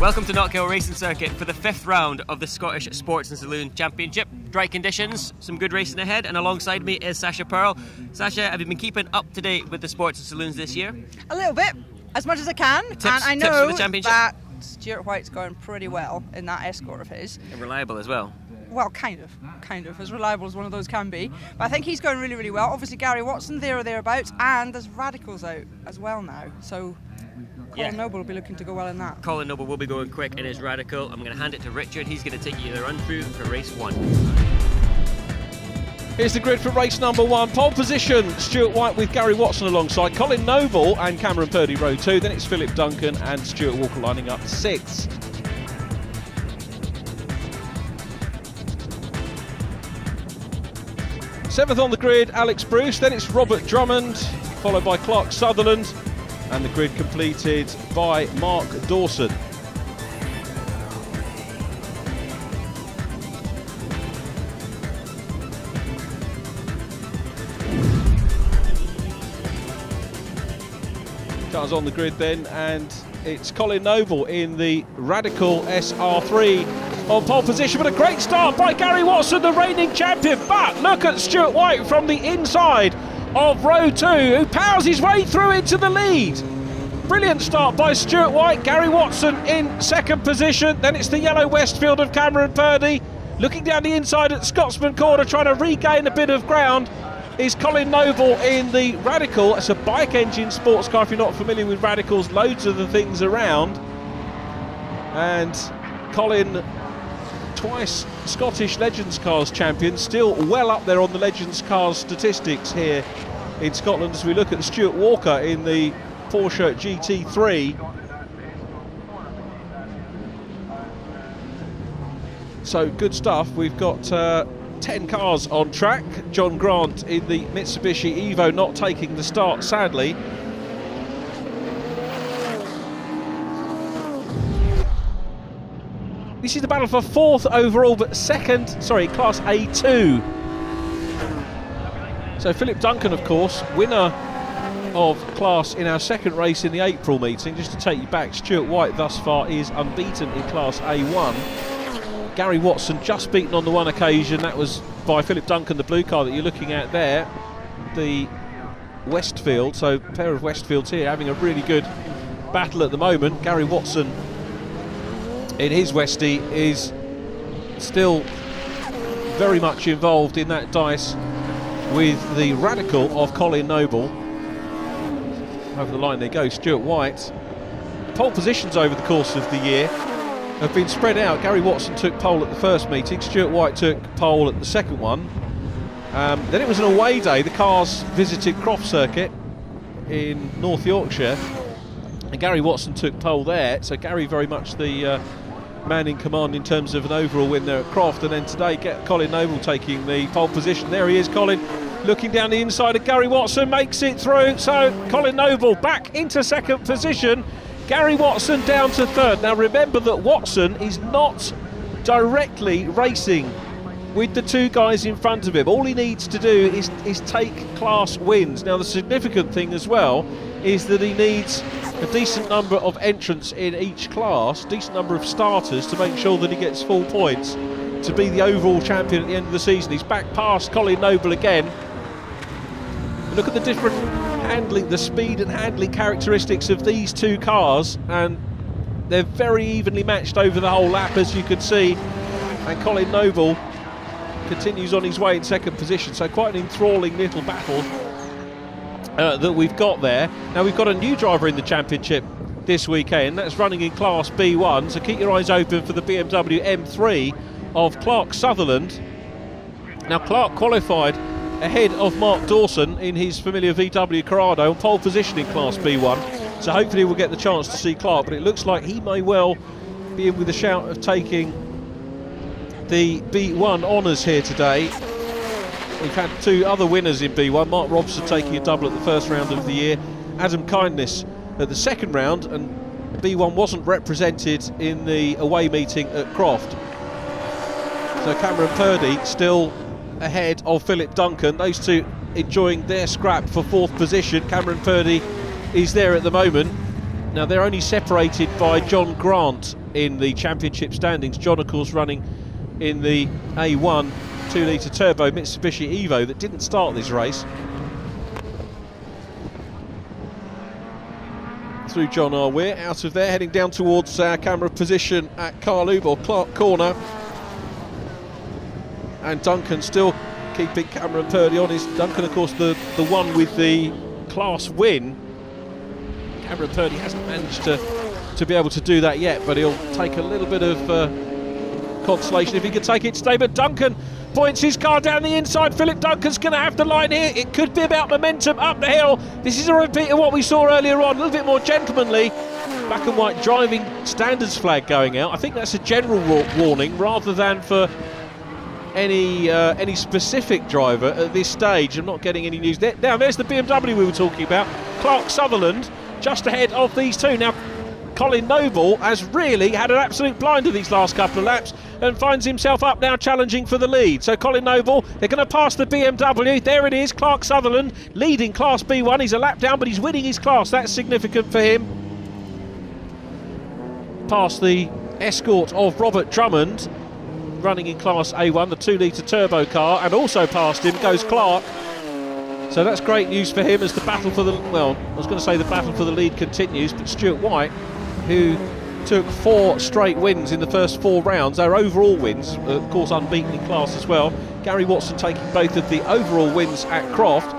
Welcome to Knockhill Racing Circuit for the 5th round of the Scottish Sports and Saloon Championship. Dry conditions, some good racing ahead, and alongside me is Sasha Pearl. Sasha, have you been keeping up to date with the Sports and Saloons this year? A little bit, as much as I can. Tips, and I tips know for the championship? that Stuart White's going pretty well in that Escort of his. And reliable as well. Well, kind of, as reliable as one of those can be. But I think he's going really, really well. Obviously, Gary Watson there or thereabouts, and there's Radicals out as well now. So Colin Noble will be looking to go well in that. Colin Noble will be going quick in his Radical. I'm going to hand it to Richard. He's going to take you the run through for race 1. Here's the grid for race number 1. Pole position, Stuart White with Gary Watson alongside Colin Noble and Cameron Purdy, row 2. Then it's Philip Duncan and Stuart Walker lining up 6th. Seventh on the grid, Alex Bruce. Then it's Robert Drummond, followed by Clark Sutherland. And the grid completed by Mark Dawson. Cars on the grid then, and it's Colin Noble in the Radical SR3 on pole position, but a great start by Gary Watson, the reigning champion. But look at Stuart White from the inside of row 2, who powers his way through into the lead. Brilliant start by Stuart White. Gary Watson in 2nd position. Then it's the yellow Westfield of Cameron Purdy. Looking down the inside at Scotsman corner, trying to regain a bit of ground, is Colin Noble in the Radical. It's a bike engine sports car. If you're not familiar with Radicals, loads of the things around. And Colin, twice Scottish Legends Cars champion, still well up there on the Legends Cars statistics here in Scotland, as we look at Stuart Walker in the Porsche GT3. So good stuff. We've got 10 cars on track. John Grant in the Mitsubishi Evo not taking the start, sadly. This is the battle for 4th overall, but Class A2. So Philip Duncan, of course, winner of class in our 2nd race in the April meeting. Just to take you back, Stuart White thus far is unbeaten in Class A1. Gary Watson just beaten on the one occasion. That was by Philip Duncan, the blue car that you're looking at there, the Westfield. So a pair of Westfields here having a really good battle at the moment. Gary Watson in his Westie is still very much involved in that dice with the Radical of Colin Noble. Over the line they go. Stuart White. Pole positions over the course of the year have been spread out. Gary Watson took pole at the 1st meeting. Stuart White took pole at the 2nd one. Then it was an away day. The cars visited Croft Circuit in North Yorkshire, and Gary Watson took pole there. So Gary very much the man in command in terms of an overall win there at Croft. And then today, Colin Noble taking the pole position. There he is, Colin, looking down the inside of Gary Watson, makes it through. So Colin Noble back into 2nd position. Gary Watson down to 3rd. Now remember that Watson is not directly racing with the 2 guys in front of him. All he needs to do is take class wins. Now the significant thing as well is that he needs a decent number of entrants in each class, decent number of starters, to make sure that he gets full points to be the overall champion at the end of the season. He's back past Colin Noble again. Look at the different handling, the speed and handling characteristics of these 2 cars, and they're very evenly matched over the whole lap, as you can see. And Colin Noble continues on his way in 2nd position. So quite an enthralling little battle that we've got there. Now we've got a new driver in the championship this weekend. That's running in Class B1. So keep your eyes open for the BMW M3 of Clark Sutherland. Now Clark qualified ahead of Mark Dawson in his familiar VW Corrado on pole position in Class B1. So hopefully we'll get the chance to see Clark, but it looks like he may well be in with a shout of taking the B1 honours here today. We've had 2 other winners in B1. Mark Robson taking a double at the 1st round of the year, Adam Kindness at the 2nd round, and B1 wasn't represented in the away meeting at Croft. So Cameron Purdy still ahead of Philip Duncan. Those 2 enjoying their scrap for 4th position. Cameron Purdy is there at the moment. Now they're only separated by John Grant in the championship standings. John, of course, running in the A1 2-litre turbo Mitsubishi Evo that didn't start this race. Through John R. Weir, out of there, heading down towards our camera position at Carlube or Clark Corner. And Duncan still keeping Cameron Purdy on his. Duncan, of course, the one with the class win. Cameron Purdy hasn't managed to be able to do that yet, but he'll take a little bit of consolation if he can take it today. But Duncan points his car down the inside. Philip Duncan's going to have the line here. It could be about momentum up the hill. This is a repeat of what we saw earlier on, a little bit more gentlemanly. Black and white driving standards flag going out. I think that's a general warning rather than for any specific driver at this stage. I'm not getting any news there. Now there's the BMW we were talking about. Clark Sutherland just ahead of these two. Now Colin Noble has really had an absolute blinder these last couple of laps and finds himself up now challenging for the lead. So Colin Noble, they're going to pass the BMW. There it is, Clark Sutherland leading Class B1. He's a lap down, but he's winning his class. That's significant for him. Past the escort of Robert Drummond, running in Class A1, the 2-litre turbo car, and also past him goes Clark. So that's great news for him as the battle for the, well, I was going to say the battle for the lead continues, but Stuart White, who took 4 straight wins in the first 4 rounds, our overall wins, of course unbeaten in class as well. Gary Watson taking both of the overall wins at Croft,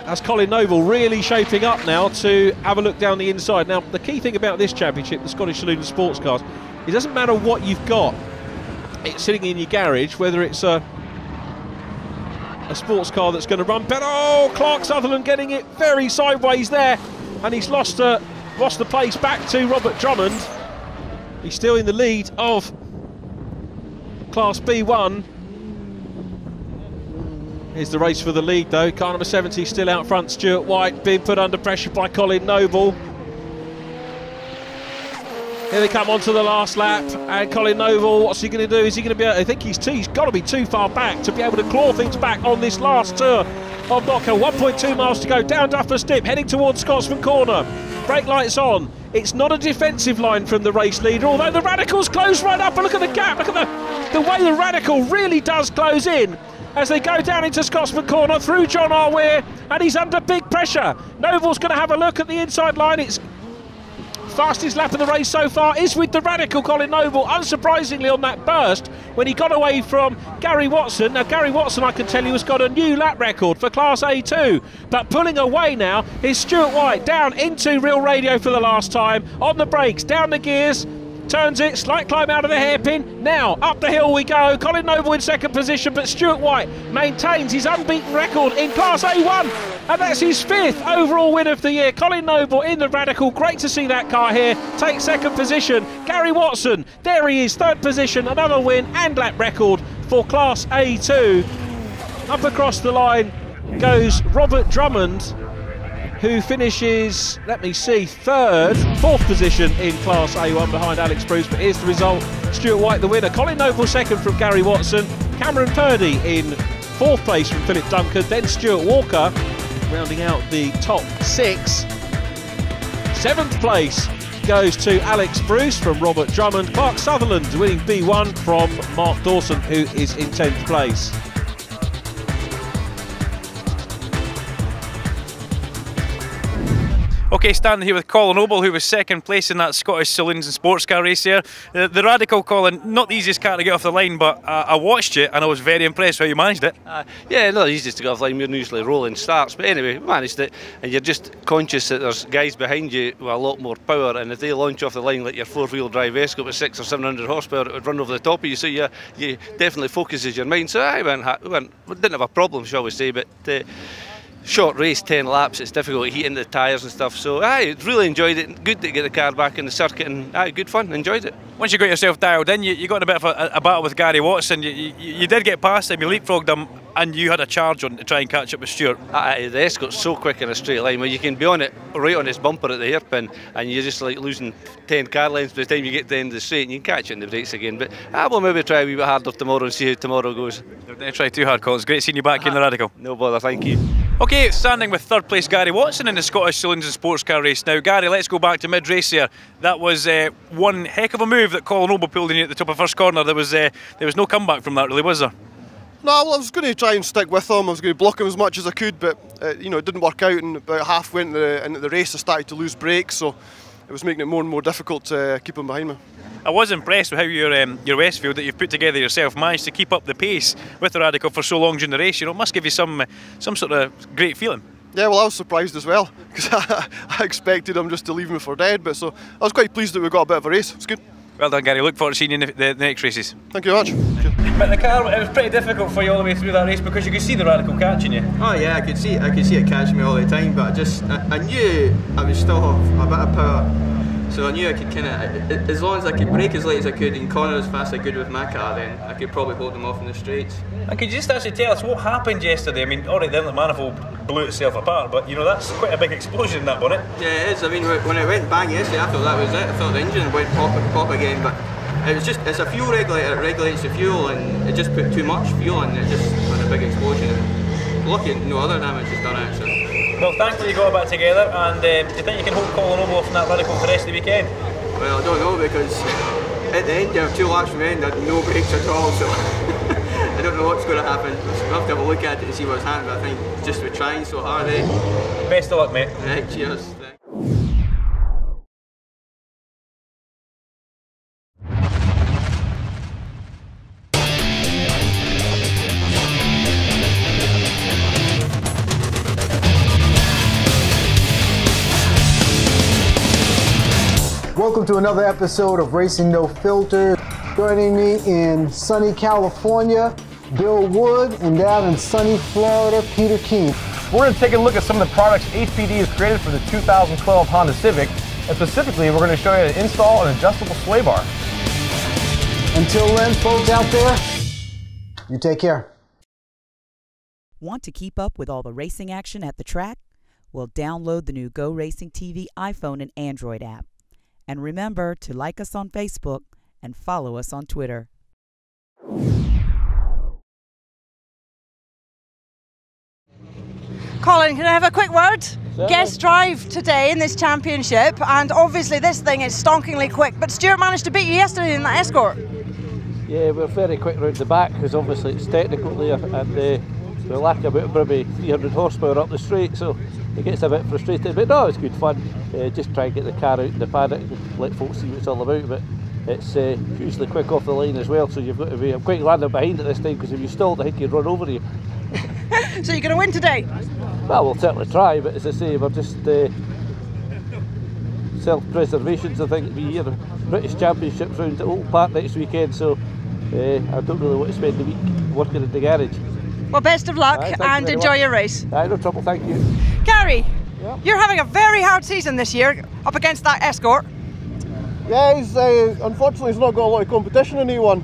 as Colin Noble really shaping up now to have a look down the inside. Now the key thing about this championship, the Scottish Saloon and Sports Cars, it doesn't matter what you've got, it's sitting in your garage, whether it's a sports car that's going to run better. Oh, Clark Sutherland getting it very sideways there, and he's lost the place back to Robert Drummond. He's still in the lead of Class B1. Here's the race for the lead though. Car number 70 still out front. Stuart White being put under pressure by Colin Noble. Here they come onto the last lap, and Colin Noble, what's he going to do? Is he going to be able, I think he's got to be too far back to be able to claw things back on this last tour of Knockhill. 1.2 miles to go, down Duffers Dip, heading towards Scotsman Corner. Brake lights on. It's not a defensive line from the race leader, although the Radicals close right up, and look at the gap, look at the way the Radical really does close in as they go down into Scotsman Corner through John R. Weir, and he's under big pressure. Noble's going to have a look at the inside line. It's fastest lap of the race so far is with the Radical Colin Noble, unsurprisingly on that burst when he got away from Gary Watson. Now Gary Watson, I can tell you, has got a new lap record for Class A2, but pulling away now is Stuart White, down into real radio for the last time, on the brakes, down the gears, turns it, slight climb out of the hairpin. Now up the hill we go. Colin Noble in second position, but Stuart White maintains his unbeaten record in Class A1, and that's his 5th overall win of the year. Colin Noble in the Radical, great to see that car here take second position. Gary Watson, there he is, 3rd position, another win and lap record for Class A2. Up across the line goes Robert Drummond, who finishes, let me see, 4th position in Class A1 behind Alex Bruce. But here's the result. Stuart White the winner. Colin Noble 2nd from Gary Watson. Cameron Purdy in 4th place from Philip Duncan. Then Stuart Walker rounding out the top 6. 7th place goes to Alex Bruce from Robert Drummond. Clark Sutherland winning B1 from Mark Dawson, who is in 10th place. Okay, standing here with Colin Noble, who was 2nd place in that Scottish Saloons and Sports Car race here. The Radical, Colin, not the easiest car to get off the line, but I watched it and I was very impressed how you managed it. Yeah, not the easiest to get off the line. We're usually rolling starts, but anyway, we managed it. And you're just conscious that there's guys behind you with a lot more power, and if they launch off the line like your 4-wheel drive Escort with 600 or 700 horsepower, it would run over the top of you. So you definitely focuses your mind. So we didn't have a problem, shall we say, but short race, 10 laps, it's difficult heating the tyres and stuff, so I really enjoyed it. Good to get the car back in the circuit, and good fun, enjoyed it. Once you got yourself dialed in, you got in a bit of a battle with Gary Watson. You did get past him, you leapfrogged him, and you had a charge on to try and catch up with Stuart. The Escort's so quick in a straight line where you can be on it right on his bumper at the hairpin, and you're just like losing 10 car lengths by the time you get to the end of the straight, and you can catch it in the brakes again. But we'll maybe try a wee bit harder tomorrow and see how tomorrow goes. Don't try too hard, Colin. It's great seeing you back in the Radical. No bother, thank you. Okay, standing with third place Gary Watson in the Scottish Saloons and Sports Car race. Now Gary, let's go back to mid-race here. That was one heck of a move that Colin Noble pulled in you at the top of first corner. There was no comeback from that really, was there? No, well, I was going to try and stick with him. I was going to block him as much as I could, but you know, it didn't work out, and about halfway into the race I started to lose brakes, so it was making it more and more difficult to keep him behind me. I was impressed with how your Westfield that you've put together yourself managed to keep up the pace with the Radical for so long during the race. You know, it must give you some sort of great feeling. Yeah, well, I was surprised as well, because I expected him just to leave me for dead, but so I was quite pleased that we got a bit of a race. It's good. Well done, Gary. Look forward to seeing you in the next races. Thank you very much. But the car, it was pretty difficult for you all the way through that race because you could see the Radical catching you. Oh yeah, I could see it catching me all the time, but I knew I would still have a bit of power. So I knew I could kind of, as long as I could brake as late as I could and corner as fast as I could with my car, then I could probably hold them off in the straights. And could you just actually tell us what happened yesterday? I mean, alright, the inlet manifold blew itself apart, but you know, that's quite a big explosion in that bonnet. Yeah, it is. I mean, when it went bang yesterday, I thought that was it. I thought the engine went pop again, but it's a fuel regulator. It regulates the fuel, and it just put too much fuel in, and it just had a big explosion. And lucky no other damage is done actually. Well, thankfully you got it back together, and do you think you can hold Colin Noble off in that Radical for the rest of the weekend? Well, I don't know, because at the end you have 2 laps from the end, had no brakes at all, so I don't know what's going to happen. We'll have to have a look at it and see what's happening, but I think just we're trying so hard, eh? Best of luck, mate. Right, cheers. Welcome to another episode of Racing No Filter. Joining me in sunny California, Bill Wood, and down in sunny Florida, Peter King. We're going to take a look at some of the products HPD has created for the 2012 Honda Civic, and specifically we're going to show you how to install an adjustable sway bar. Until then, folks out there, you take care. Want to keep up with all the racing action at the track? Well, download the new Go Racing TV iPhone and Android app. And remember to like us on Facebook and follow us on Twitter. Colin, can I have a quick word? Certainly. Guest drive today in this championship, and obviously this thing is stonkingly quick, but Stuart managed to beat you yesterday in that Escort. Yeah, we're very quick round the back because obviously it's technical there, and we lack about maybe 300 horsepower up the straight, so it gets a bit frustrating, but no, it's good fun. Just try and get the car out in the paddock and let folks see what it's all about, but it's usually quick off the line as well, so you've got to be, I'm quite glad I'm behind at this time, because if you stalled I think you'd run over you. So you're going to win today? Well, we'll certainly try, but as I say, we're just self-preservations, I think, we here, British Championships round at Old Park next weekend, so I don't really want to spend the week working in the garage. Well, best of luck and enjoy your race. No trouble, thank you. Gary, you're having a very hard season this year up against that Escort. Yeah, unfortunately he's not got a lot of competition in A1,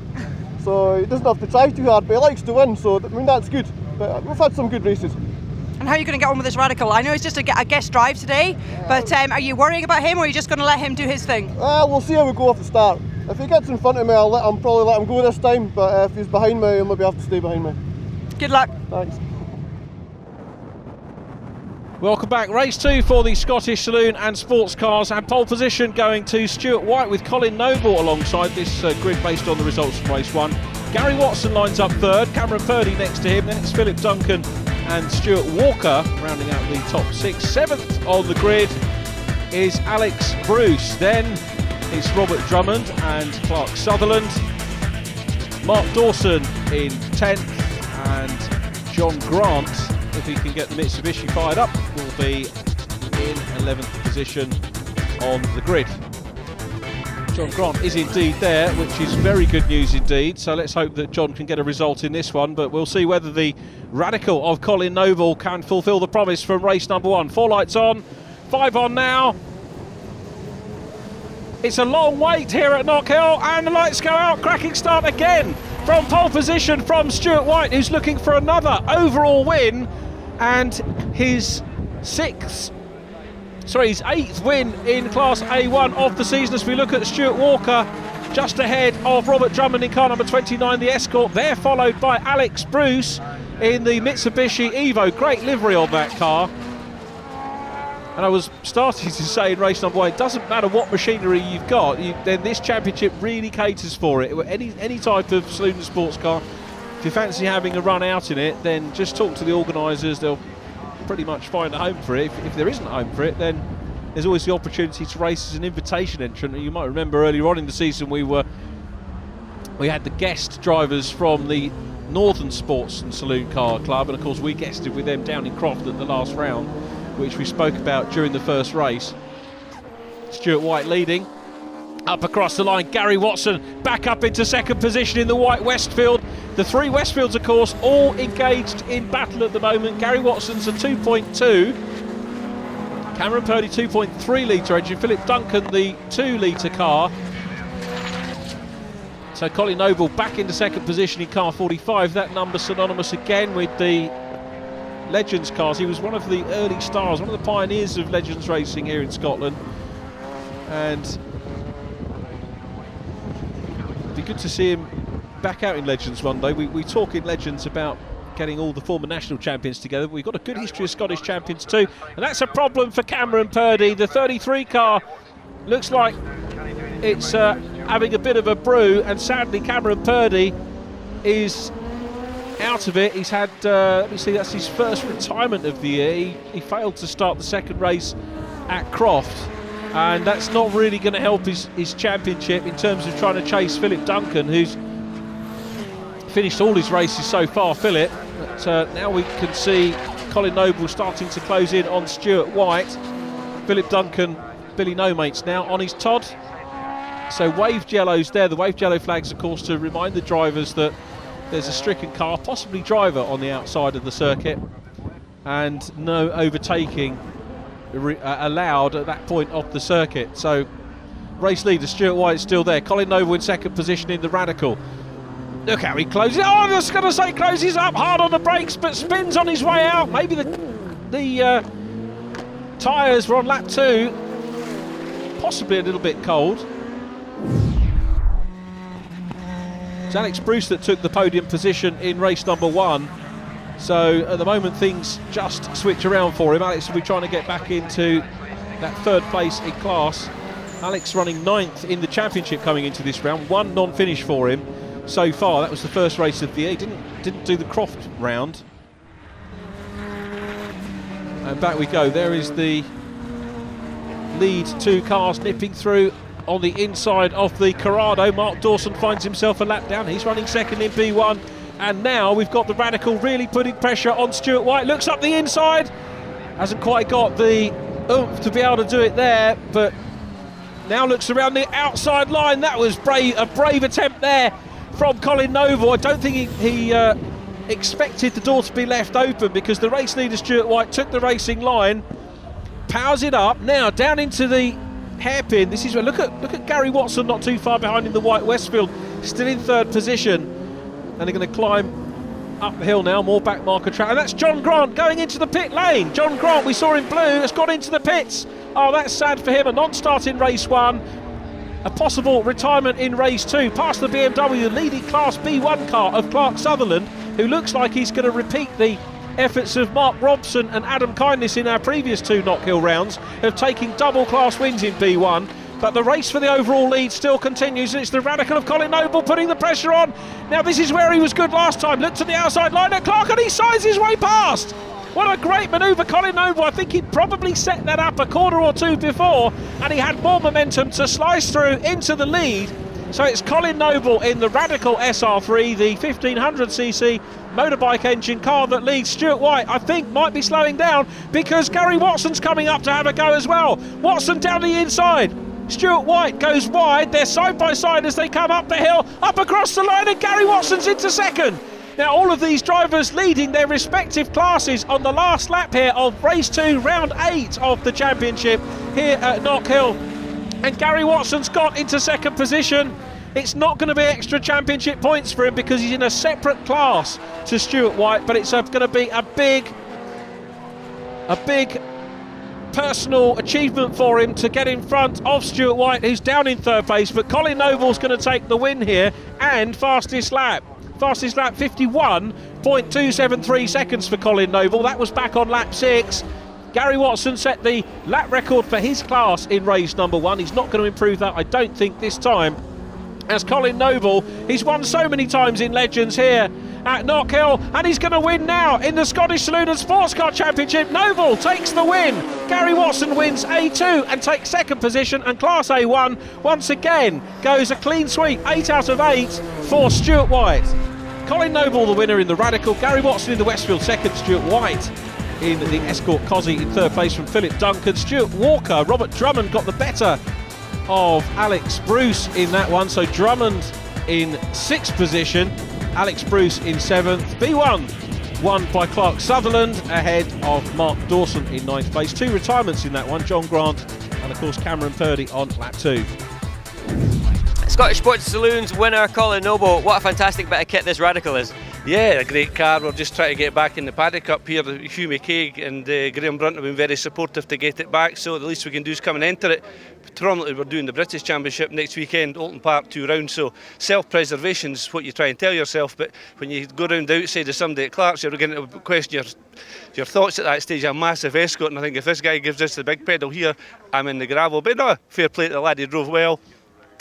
so he doesn't have to try too hard, but he likes to win, so I mean that's good. But we've had some good races. And how are you going to get on with this Radical? I know it's just a guest drive today, but are you worrying about him, or are you just going to let him do his thing? We'll see how we go off the start. If he gets in front of me, I'll probably let him go this time, but if he's behind me, he'll maybe have to stay behind me. Good luck. Thanks. Welcome back. Race 2 for the Scottish Saloon and Sports Cars, and pole position going to Stuart White with Colin Noble alongside this grid based on the results from race 1. Gary Watson lines up third, Cameron Purdy next to him, then it's Philip Duncan and Stuart Walker rounding out the top 6. 7th on the grid is Alex Bruce, then it's Robert Drummond and Clark Sutherland. Mark Dawson in 10th, and John Grant, if he can get the Mitsubishi fired up, will be in 11th position on the grid. John Grant is indeed there, which is very good news indeed, so let's hope that John can get a result in this one, but we'll see whether the Radical of Colin Noble can fulfil the promise from race number 1. 4 lights on, 5 on now. It's a long wait here at Knockhill, and the lights go out. Cracking start again from pole position from Stuart White, who's looking for another overall win, and his 8th win in Class A1 of the season, as we look at Stuart Walker just ahead of Robert Drummond in car number 29, the Escort. They're followed by Alex Bruce in the Mitsubishi Evo. Great livery on that car. And I was starting to say in race number 1, it doesn't matter what machinery you've got, then this championship really caters for it. Any type of Saloon sports car, if you fancy having a run out in it, then just talk to the organisers. They'll pretty much find a home for it. If there isn't a home for it, then there's always the opportunity to race as an invitation entrant. And you might remember earlier on in the season we had the guest drivers from the Northern Sports and Saloon Car Club, and of course we guested with them down in Croft at the last round, which we spoke about during the first race. Stuart White leading. Up across the line, Gary Watson back up into second position in the white Westfield. The three Westfields, of course, all engaged in battle at the moment. Gary Watson's a 2.2. Cameron Purdy 2.3 litre engine. Philip Duncan the 2 litre car. So Colin Noble back into second position in car 45. That number synonymous again with the Legends cars. He was one of the early stars, one of the pioneers of Legends racing here in Scotland, and it'd be good to see him back out in Legends one day. We talk in Legends about getting all the former national champions together, but we've got a good history of Scottish champions too, and that's a problem for Cameron Purdy. The 33 car looks like it's having a bit of a brew, and sadly Cameron Purdy is out of it. He's had, let me see, that's his first retirement of the year. He failed to start the second race at Croft, and that's not really going to help his championship in terms of trying to chase Philip Duncan, who's finished all his races so far, Philip. But now we can see Colin Noble starting to close in on Stuart White. Philip Duncan, Billy No Mates now on his Todd. So waved yellows there, the waved yellow flags, of course, to remind the drivers that there's a stricken car, possibly driver, on the outside of the circuit, and no overtaking allowed at that point of the circuit. So race leader Stuart White is still there. Colin Noble in second position in the Radical. Look how he closes. Oh, I was going to say closes up hard on the brakes, but spins on his way out. Maybe the tyres were on lap 2, possibly a little bit cold. It's Alex Bruce that took the podium position in race number 1. So at the moment things just switch around for him. Alex will be trying to get back into that third place in class. Alex running 9th in the championship coming into this round. 1 non-finish for him so far. That was the first race of the year. Didn't do the Croft round. And back we go. There is the lead 2 cars nipping through on the inside of the Corrado. Mark Dawson finds himself a lap down. He's running second in B1. And now we've got the Radical really putting pressure on Stuart White. Looks up the inside. Hasn't quite got the oomph to be able to do it there, but now looks around the outside line. That was a brave attempt there from Colin Noble. I don't think he expected the door to be left open, because the race leader Stuart White took the racing line, powers it up, now down into the hairpin. This is where, look at Gary Watson not too far behind in the white Westfield, still in third position, and they're going to climb up the hill now, more back marker track, and that's John Grant going into the pit lane. John Grant, we saw in blue, has gone into the pits. Oh, that's sad for him. A non-start in race 1, a possible retirement in race 2, past the BMW, the leading Class B1 car of Clark Sutherland, who looks like he's going to repeat the efforts of Mark Robson and Adam Kindness in our previous 2 Knockhill rounds, of taking double class wins in B1. But the race for the overall lead still continues, and it's the Radical of Colin Noble putting the pressure on. Now this is where he was good last time. Look to the outside line at Clark, and he sides his way past. What a great manoeuvre, Colin Noble. I think he probably set that up a corner or 2 before, and he had more momentum to slice through into the lead. So it's Colin Noble in the Radical SR3, the 1500cc motorbike engine car that leads. Stuart White, I think, might be slowing down, because Gary Watson's coming up to have a go as well. Watson down the inside. Stuart White goes wide. They're side by side as they come up the hill, up across the line, and Gary Watson's into second. Now all of these drivers leading their respective classes on the last lap here of race 2, round 8 of the championship here at Knockhill. And Gary Watson's got into second position. It's not going to be extra championship points for him, because he's in a separate class to Stuart White, but it's going to be a big personal achievement for him to get in front of Stuart White, who's down in third place, but Colin Noble's going to take the win here, and fastest lap 51.273 seconds for Colin Noble. That was back on lap 6. Gary Watson set the lap record for his class in race number 1. He's not going to improve that, I don't think, this time. As Colin Noble, he's won so many times in Legends here at Knockhill, and he's going to win now in the Scottish Saloon and Sports Car Championship. Noble takes the win. Gary Watson wins A2 and takes second position, and Class A1 once again goes a clean sweep, 8 out of 8 for Stuart White. Colin Noble the winner in the Radical, Gary Watson in the Westfield second, Stuart White in the Escort Cosy in third place from Philip Duncan. Stuart Walker, Robert Drummond got the better of Alex Bruce in that one, so Drummond in 6th position, Alex Bruce in 7th. B1 won by Clark Sutherland ahead of Mark Dawson in 9th place. 2 retirements in that one, John Grant and of course Cameron Purdy on lap 2. Scottish Sports Saloon's winner, Colin Noble. What a fantastic bit of kit this Radical is. Yeah, a great car. We're just trying to get back in the paddock up here. Hugh McCaig and Graham Brunt have been very supportive to get it back, so the least we can do is come and enter it. Predominantly we're doing the British Championship next weekend, Alton Park, 2 rounds, so self-preservation is what you try and tell yourself, but when you go round the outside of somebody at Clark's, you're going to question your thoughts at that stage. A massive Escort, and I think if this guy gives us the big pedal here, I'm in the gravel. But no, fair play to the lad, he drove well.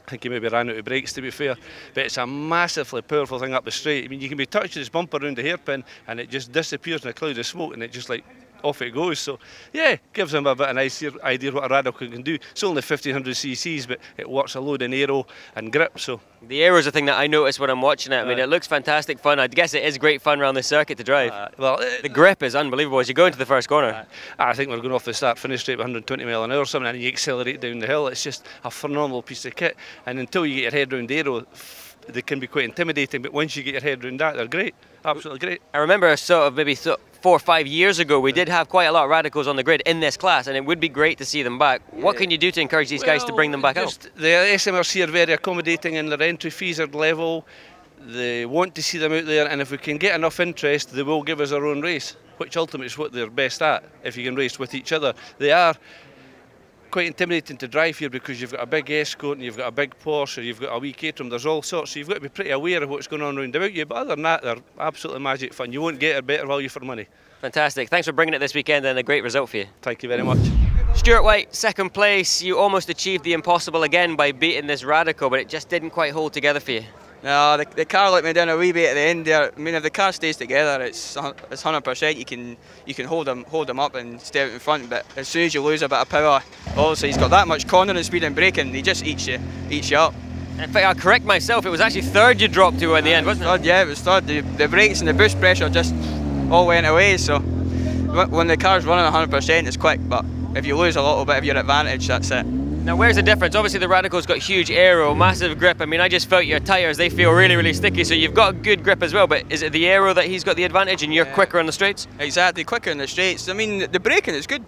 I think he maybe ran out of brakes, to be fair, but it's a massively powerful thing up the straight. I mean, you can be touching this bumper around the hairpin and it just disappears in a cloud of smoke, and it just like off it goes. So yeah, gives him a bit of an idea what a Radical can do. It's only 1500 cc's, but it works a load in aero and grip. So the aero is the thing that I notice when I'm watching it. I mean, it looks fantastic fun. I guess it is great fun around the circuit to drive. The grip is unbelievable as you go into the first corner. I think we're going off the start-finish straight with 120 mile an hour or something, and you accelerate down the hill. It's just a phenomenal piece of kit, and until you get your head around the aero, they can be quite intimidating, but once you get your head around that, they're great, absolutely great. I remember sort of maybe 4 or 5 years ago, we did have quite a lot of Radicals on the grid in this class, and it would be great to see them back. What can you do to encourage these guys to bring them back out? The SMRC are very accommodating, and their entry fees are level. They want to see them out there, and if we can get enough interest, they will give us our own race, which ultimately is what they're best at, if you can race with each other. They are quite intimidating to drive here because you've got a big Escort and you've got a big Porsche, or you've got a wee Caterham, there's all sorts, so you've got to be pretty aware of what's going on around about you, but other than that, they're absolutely magic fun. You won't get a better value for money. Fantastic. Thanks for bringing it this weekend, and a great result for you. Thank you very much. Stuart White, second place. You almost achieved the impossible again by beating this Radical, but it just didn't quite hold together for you. No, the car let me down a wee bit at the end there. I mean, if the car stays together, it's 100%. You can hold him up and stay out in front. But as soon as you lose a bit of power, obviously he's got that much corner and speed and braking, he just eats you up. In fact, I'll correct myself. It was actually third you dropped to in the end, wasn't it? Third, yeah, it was third. The brakes and the boost pressure just all went away. So when the car's running 100%, it's quick. But if you lose a little bit of your advantage, that's it. Now, where's the difference? Obviously, the Radical's got huge aero, massive grip. I mean, I just felt your tyres, they feel really, really sticky, so you've got good grip as well, but is it the aero that he's got the advantage and you're quicker on the straights? Exactly, quicker on the straights. I mean, the braking is good.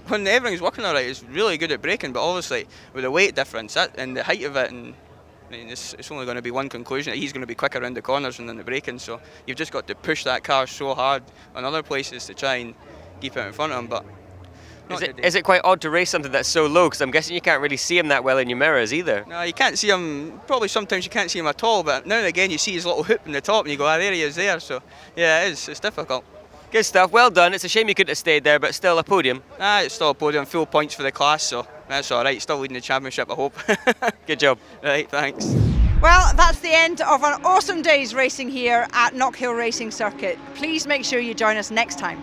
When everything's working all right, it's really good at braking, but obviously, with the weight difference and the height of it, and I mean, it's only going to be one conclusion, that he's going to be quicker around the corners and in the braking, so you've just got to push that car so hard on other places to try and keep it in front of him, but Is it quite odd to race something that's so low? Because I'm guessing you can't really see him that well in your mirrors either. No, you can't see him. Probably sometimes you can't see him at all, but now and again you see his little hoop in the top and you go, ah, there he is there. So yeah, it's difficult. Good stuff, well done. It's a shame you couldn't have stayed there, but still a podium. It's still a podium, full points for the class, so that's all right. Still leading the championship, I hope. Good job. Right, thanks. Well, that's the end of an awesome day's racing here at Knockhill Racing Circuit. Please make sure you join us next time.